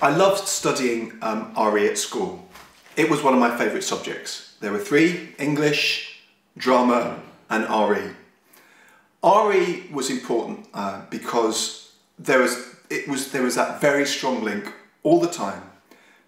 I loved studying RE at school. It was one of my favourite subjects. There were three: English, drama and RE. RE was important because there was that very strong link all the time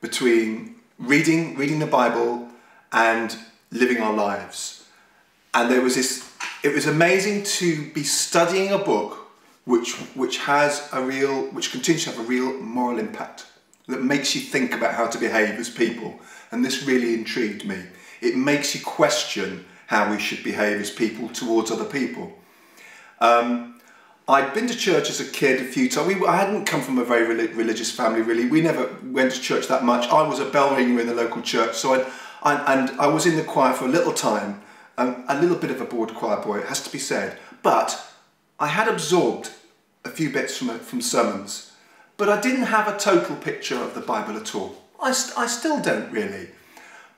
between reading the Bible and living our lives. And it was amazing to be studying a book which continues to have a real moral impact, that makes you think about how to behave as people. And this really intrigued me. It makes you question how we should behave as people towards other people. I'd been to church as a kid a few times. I hadn't come from a very religious family, really. We never went to church that much. I was a bell ringer in the local church, so I was in the choir for a little time. A little bit of a bored choir boy, it has to be said. But I had absorbed a few bits from sermons, but I didn't have a total picture of the Bible at all. I still don't really.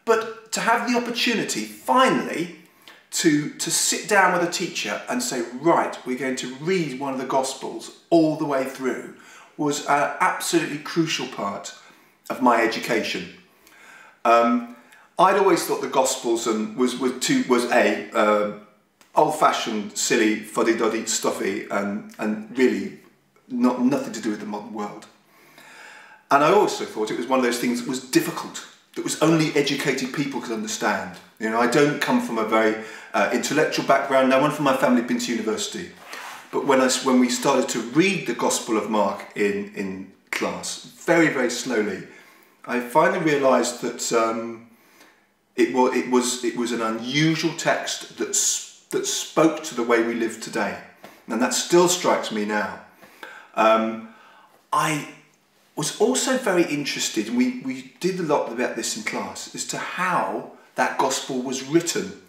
But to have the opportunity, finally, to sit down with a teacher and say, right, we're going to read one of the Gospels all the way through, was an absolutely crucial part of my education. I'd always thought the Gospels was old-fashioned, silly, fuddy-duddy, stuffy, and really nothing to do with the modern world. And I also thought it was one of those things that was difficult, that was only educated people could understand. You know, I don't come from a very intellectual background. No one from my family had been to university. But when we started to read the Gospel of Mark in class, very, very slowly, I finally realised that it was an unusual text that spoke to the way we live today. And that still strikes me now. I was also very interested, and we did a lot about this in class, as to how that Gospel was written.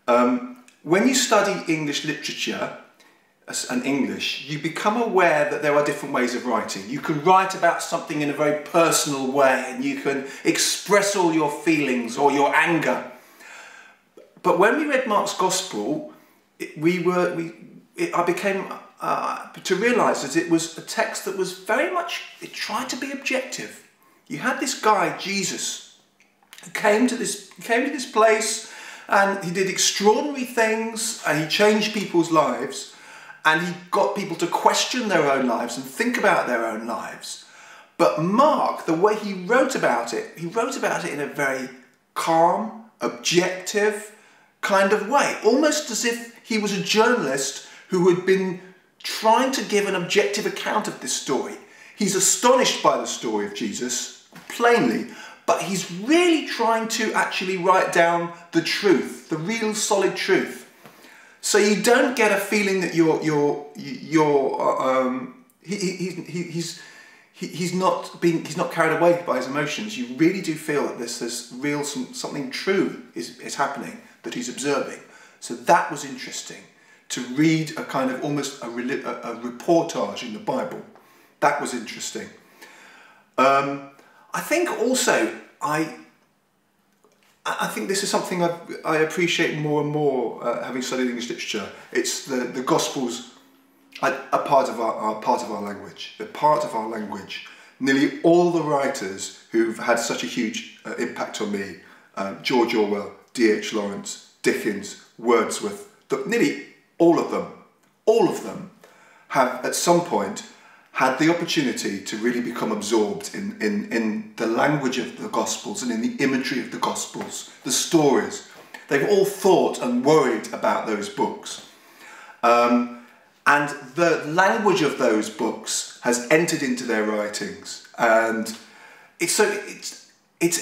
When you study English literature and English, you become aware that there are different ways of writing. You can write about something in a very personal way, and you can express all your feelings or your anger. But when we read Mark's Gospel, I became to realise that it was a text that was very much, it tried to be objective. You had this guy, Jesus, who came to this place, and he did extraordinary things, and he changed people's lives, and he got people to question their own lives and think about their own lives. But Mark, the way he wrote about it in a very calm, objective kind of way, almost as if he was a journalist who had been trying to give an objective account of this story. He's astonished by the story of Jesus, plainly, but he's really trying to actually write down the truth, the real solid truth. So you don't get a feeling that he's not carried away by his emotions. You really do feel that there's something true is happening that he's observing. So that was interesting, to read a kind of almost a reportage in the Bible. That was interesting. I think also, I think this is something I appreciate more and more having studied English literature. It's the Gospels are part of our language. They're part of our language. Nearly all the writers who've had such a huge impact on me, George Orwell, D.H. Lawrence, Dickens, Wordsworth, nearly all of them have at some point had the opportunity to really become absorbed in the language of the Gospels and in the imagery of the Gospels, the stories. They've all thought and worried about those books. And the language of those books has entered into their writings. And it's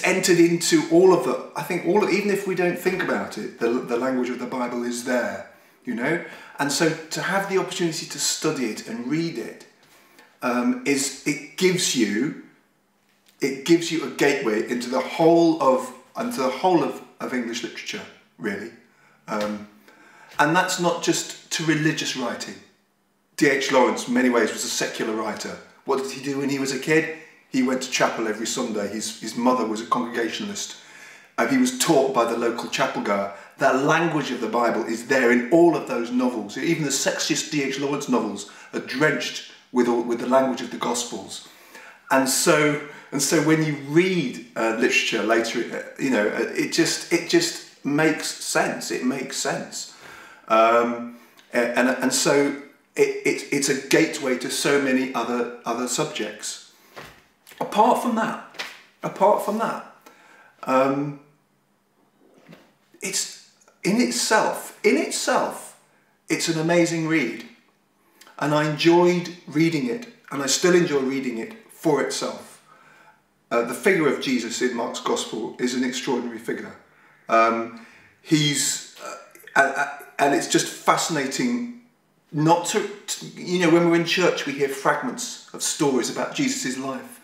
entered into all of the, I think even if we don't think about it, the language of the Bible is there, you know? And so to have the opportunity to study it and read it, it gives you a gateway into the whole of English literature, really, and that's not just to religious writing. D.H. Lawrence, in many ways, was a secular writer. What did he do when he was a kid? He went to chapel every Sunday. His mother was a Congregationalist. He was taught by the local chapel goer. That language of the Bible is there in all of those novels. Even the sexiest D.H. Lawrence novels are drenched with the language of the Gospels. and so when you read literature later, you know, it just makes sense. It makes sense, and so it's a gateway to so many other subjects. Apart from that, it's in itself, it's an amazing read, and I enjoyed reading it, and I still enjoy reading it for itself. The figure of Jesus in Mark's Gospel is an extraordinary figure. And it's just fascinating not to, you know, when we're in church we hear fragments of stories about Jesus' life,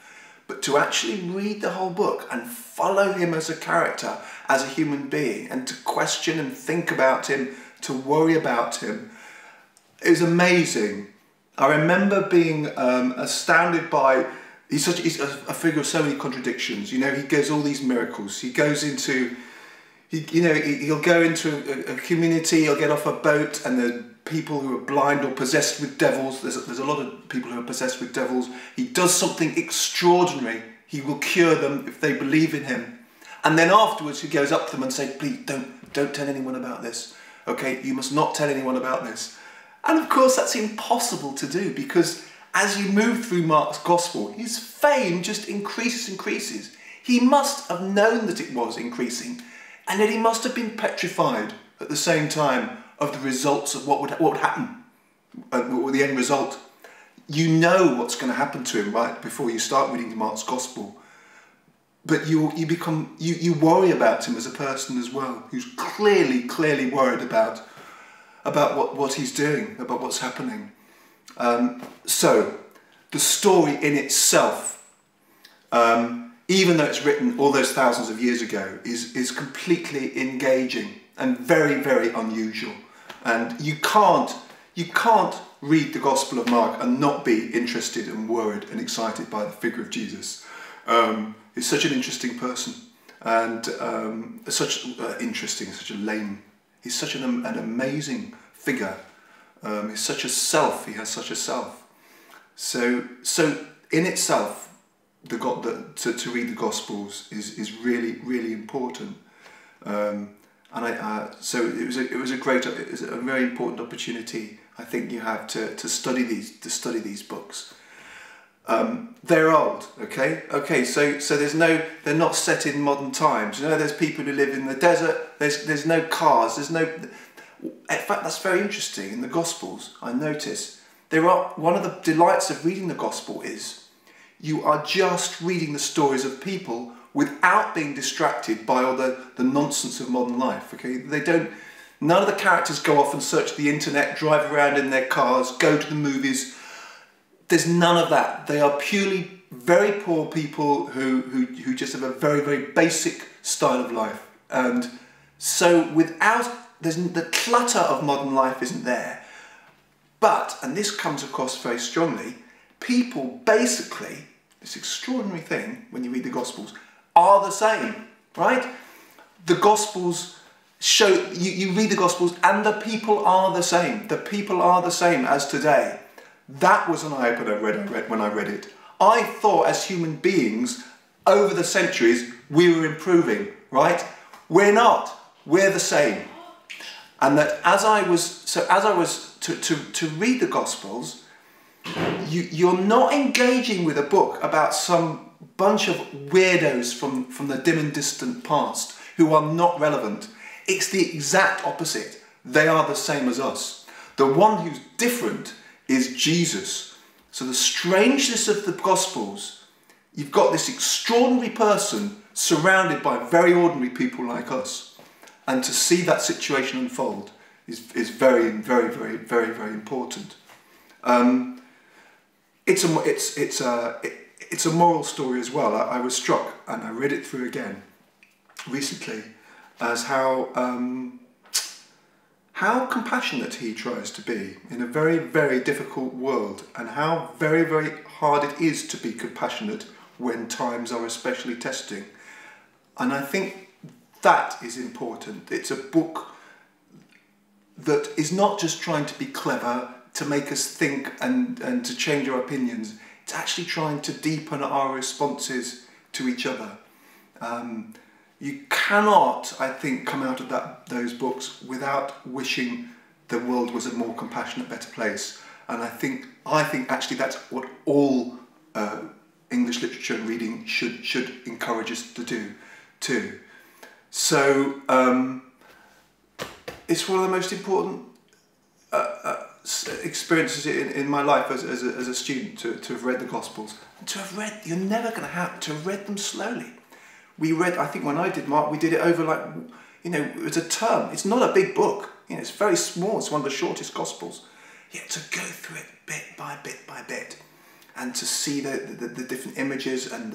but to actually read the whole book and follow him as a character, as a human being, and to question and think about him, to worry about him, is amazing. I remember being astounded by, he's a figure of so many contradictions. You know, he does all these miracles. He goes into, he'll go into a community, he'll get off a boat, and there's people who are blind or possessed with devils. There's a lot of people who are possessed with devils. He does something extraordinary. He will cure them if they believe in him. And then afterwards he goes up to them and says, please don't tell anyone about this. Okay, you must not tell anyone about this. And of course that's impossible to do, because as you move through Mark's Gospel, his fame just increases. He must have known that it was increasing, and yet he must have been petrified at the same time of the results of what would happen, the end result. You know what's going to happen to him right before you start reading Mark's Gospel, but you worry about him as a person as well, who's clearly worried about what he's doing, about what's happening. So the story in itself, even though it's written all those thousands of years ago, is completely engaging and very unusual. And you can't read the Gospel of Mark and not be interested and worried and excited by the figure of Jesus. He's such an interesting person, and such an amazing figure. He's such a self. He has such a self. So in itself, to read the Gospels is really important. So it was a very important opportunity, I think, you have to study these books. They're old, okay. So they're not set in modern times. You know, there's people who live in the desert. There's no cars. In fact, that's very interesting. In the Gospels, I notice one of the delights of reading the Gospel is you are just reading the stories of people without being distracted by all the nonsense of modern life. Okay, none of the characters go off and search the internet, drive around in their cars, go to the movies. There's none of that. They are purely very poor people who just have a very basic style of life. And so the clutter of modern life isn't there. But, and this comes across very strongly, people basically, this extraordinary thing when you read the Gospels, are the same, right? The Gospels show, you read the Gospels and the people are the same. The people are the same as today. That was an eye-opener when I read it. I thought as human beings, over the centuries, we were improving, right? We're not. We're the same. And that as I was to read the Gospels, you're not engaging with a book about some bunch of weirdos from the dim and distant past who are not relevant. It's the exact opposite. They are the same as us. The one who's different is Jesus. So the strangeness of the Gospels, you've got this extraordinary person surrounded by very ordinary people like us. And to see that situation unfold is very important. It's a moral story as well. I was struck, and I read it through again recently, as how compassionate he tries to be in a very difficult world, and how very hard it is to be compassionate when times are especially testing. And I think that is important. It's a book that is not just trying to be clever, to make us think and to change our opinions. It's actually trying to deepen our responses to each other. You cannot, I think, come out of those books without wishing the world was a more compassionate, better place. And I think actually that's what all English literature and reading should encourage us to do too. So it's one of the most important experiences in my life as a student to have read the Gospels. And to have read, you're never going to have read them slowly. We read, I think when I did Mark, we did it over like, it was a term. It's not a big book. It's very small. It's one of the shortest Gospels. Yet to go through it bit by bit by bit, and to see the different images and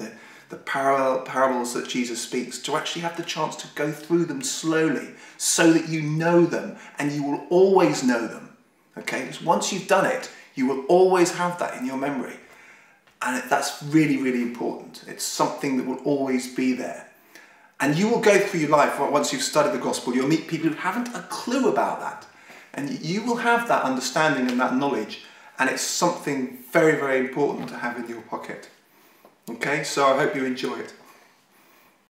the parables that Jesus speaks, to actually have the chance to go through them slowly so that you know them, and you will always know them. Okay, because once you've done it, you will always have that in your memory. And that's really, really important. It's something that will always be there. And you will go through your life, once you've studied the Gospel, you'll meet people who haven't a clue about that. And you will have that understanding and that knowledge. And it's something very, very important to have in your pocket. Okay, so I hope you enjoy it.